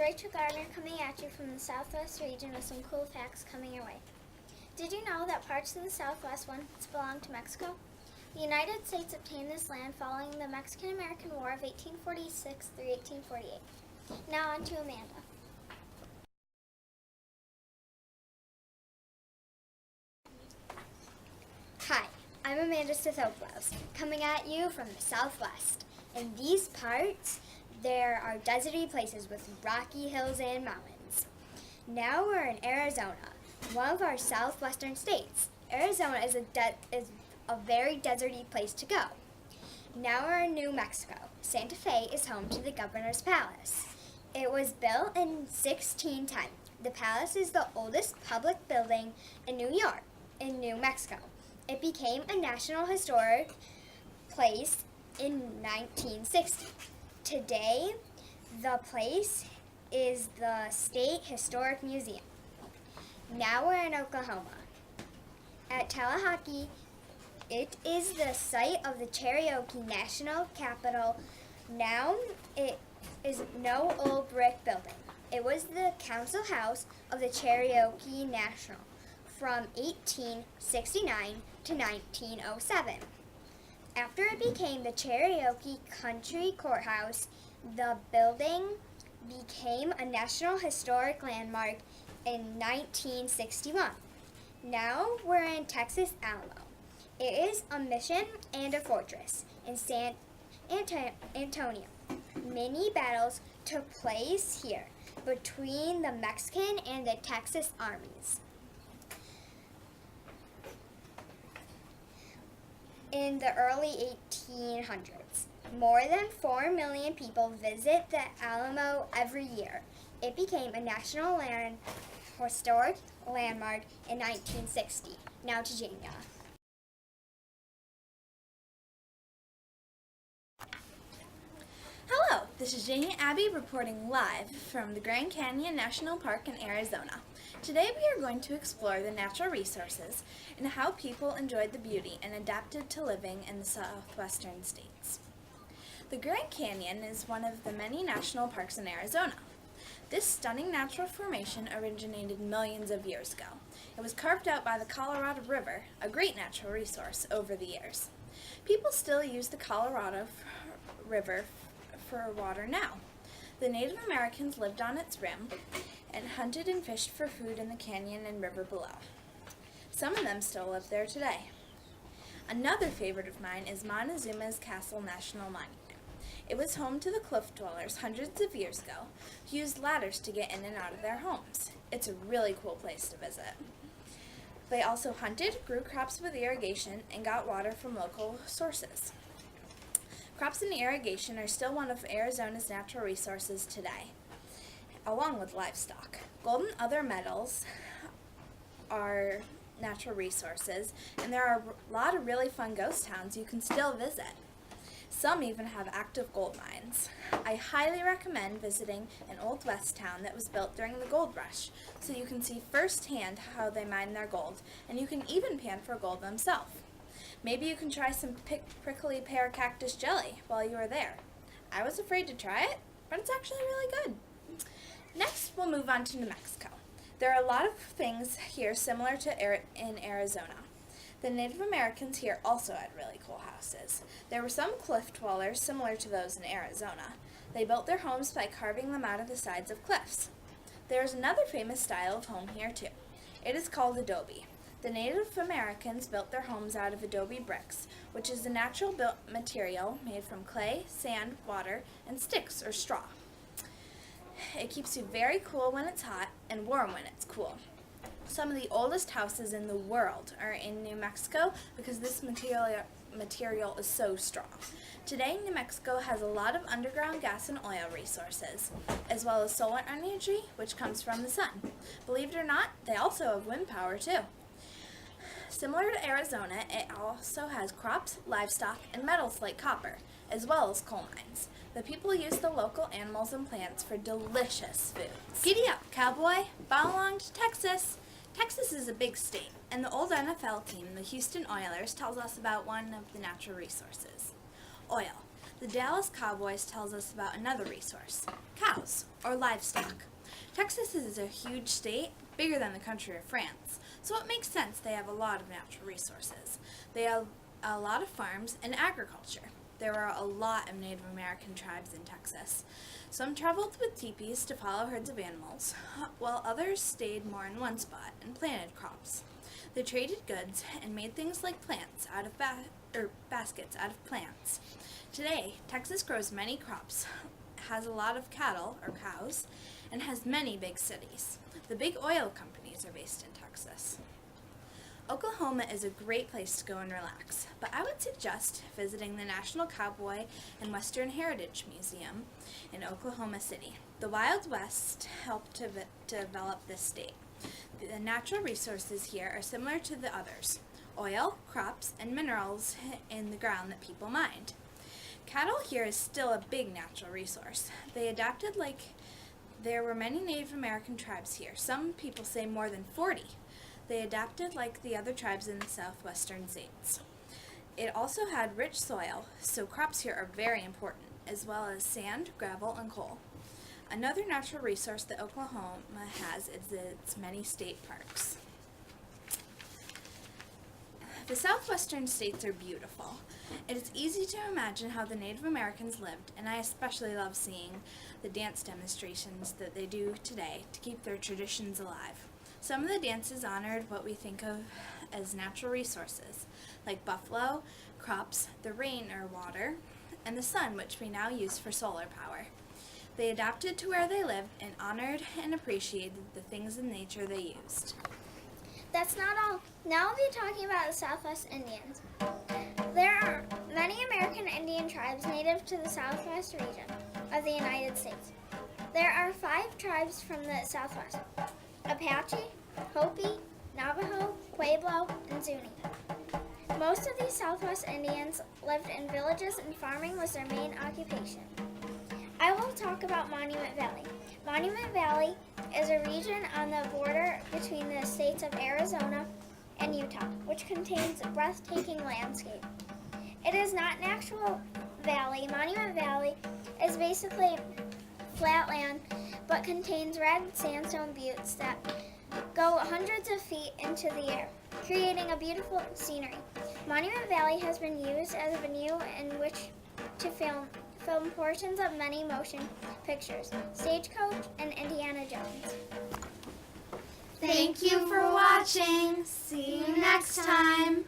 Rachel Gardner coming at you from the Southwest region with some cool facts coming your way. Did you know that parts of the Southwest once belonged to Mexico? The United States obtained this land following the Mexican-American War of 1846 through 1848. Now on to Amanda. Hi, I'm Amanda Sithopoulos, coming at you from the Southwest. In these parts, there are deserty places with rocky hills and mountains. Now we're in Arizona, one of our southwestern states. Arizona is a very deserty place to go. Now we're in New Mexico. Santa Fe is home to the governor's palace. It was built in 1610. The palace is the oldest public building in New Mexico. It became a National Historic Place in 1960. Today, the place is the State Historic Museum. Now we're in Oklahoma. At Tallahassee, it is the site of the Cherokee National Capital. Now it is no old brick building. It was the council house of the Cherokee National from 1869 to 1907. After it became the Cherokee County Courthouse, the building became a National Historic Landmark in 1961. Now we're in Texas Alamo. It is a mission and a fortress in San Antonio. Many battles took place here between the Mexican and the Texas armies. In the early 1800s, more than 4 million people visit the Alamo every year. It became a National Historic Landmark in 1960. Now to Jania. Hello, this is Jania Abbey reporting live from the Grand Canyon National Park in Arizona. Today we are going to explore the natural resources and how people enjoyed the beauty and adapted to living in the southwestern states. The Grand Canyon is one of the many national parks in Arizona. This stunning natural formation originated millions of years ago. It was carved out by the Colorado River, a great natural resource, over the years. People still use the Colorado River for water now. The Native Americans lived on its rim and hunted and fished for food in the canyon and river below. Some of them still live there today. Another favorite of mine is Montezuma's Castle National Monument. It was home to the cliff dwellers hundreds of years ago who used ladders to get in and out of their homes. It's a really cool place to visit. They also hunted, grew crops with irrigation, and got water from local sources. Crops and irrigation are still one of Arizona's natural resources today, along with livestock. Gold and other metals are natural resources, and there are a lot of really fun ghost towns you can still visit. Some even have active gold mines. I highly recommend visiting an old west town that was built during the gold rush, so you can see firsthand how they mine their gold, and you can even pan for gold themselves. Maybe you can try some prickly pear cactus jelly while you are there. I was afraid to try it, but it's actually really good. Next, we'll move on to New Mexico. There are a lot of things here similar to in Arizona. The Native Americans here also had really cool houses. There were some cliff dwellers similar to those in Arizona. They built their homes by carving them out of the sides of cliffs. There is another famous style of home here too. It is called adobe. The Native Americans built their homes out of adobe bricks, which is a natural built material made from clay, sand, water, and sticks or straw. It keeps you very cool when it's hot and warm when it's cool. Some of the oldest houses in the world are in New Mexico because this material is so strong. Today, New Mexico has a lot of underground gas and oil resources, as well as solar energy, which comes from the sun. Believe it or not, they also have wind power too. Similar to Arizona, it also has crops, livestock, and metals like copper, as well as coal mines. The people use the local animals and plants for delicious foods. Giddy up, cowboy! Follow along to Texas! Texas is a big state, and the old NFL team, the Houston Oilers, tells us about one of the natural resources. Oil. The Dallas Cowboys tells us about another resource, cows, or livestock. Texas is a huge state, bigger than the country of France, so it makes sense they have a lot of natural resources. They have a lot of farms and agriculture. There are a lot of Native American tribes in Texas. Some traveled with teepees to follow herds of animals, while others stayed more in one spot and planted crops. They traded goods and made things like plants out of baskets out of plants. Today, Texas grows many crops, has a lot of cattle or cows, and has many big cities. The big oil companies are based in Texas. Oklahoma is a great place to go and relax, but I would suggest visiting the National Cowboy and Western Heritage Museum in Oklahoma City. The Wild West helped to develop this state. The natural resources here are similar to the others: oil, crops, and minerals in the ground that people mined. Cattle here is still a big natural resource. They adapted like there were many Native American tribes here. Some people say more than 40. They adapted like the other tribes in the southwestern states. It also had rich soil, so crops here are very important, as well as sand, gravel, and coal. Another natural resource that Oklahoma has is its many state parks. The southwestern states are beautiful. It is easy to imagine how the Native Americans lived, and I especially love seeing the dance demonstrations that they do today to keep their traditions alive. Some of the dances honored what we think of as natural resources, like buffalo, crops, the rain or water, and the sun, which we now use for solar power. They adapted to where they lived and honored and appreciated the things in nature they used. That's not all. Now we'll be talking about the Southwest Indians. There are many American Indian tribes native to the Southwest region of the United States. There are 5 tribes from the Southwest: Apache, Hopi, Navajo, Pueblo, and Zuni. Most of these Southwest Indians lived in villages and farming was their main occupation. I will talk about Monument Valley. Monument Valley is a region on the border between the states of Arizona and Utah, which contains a breathtaking landscape. It is not an actual valley. Monument Valley is basically flat land, but contains red sandstone buttes that go hundreds of feet into the air, creating a beautiful scenery. Monument Valley has been used as a venue in which to film portions of many motion pictures, Stagecoach, and Indiana Jones. Thank you for watching. See you next time.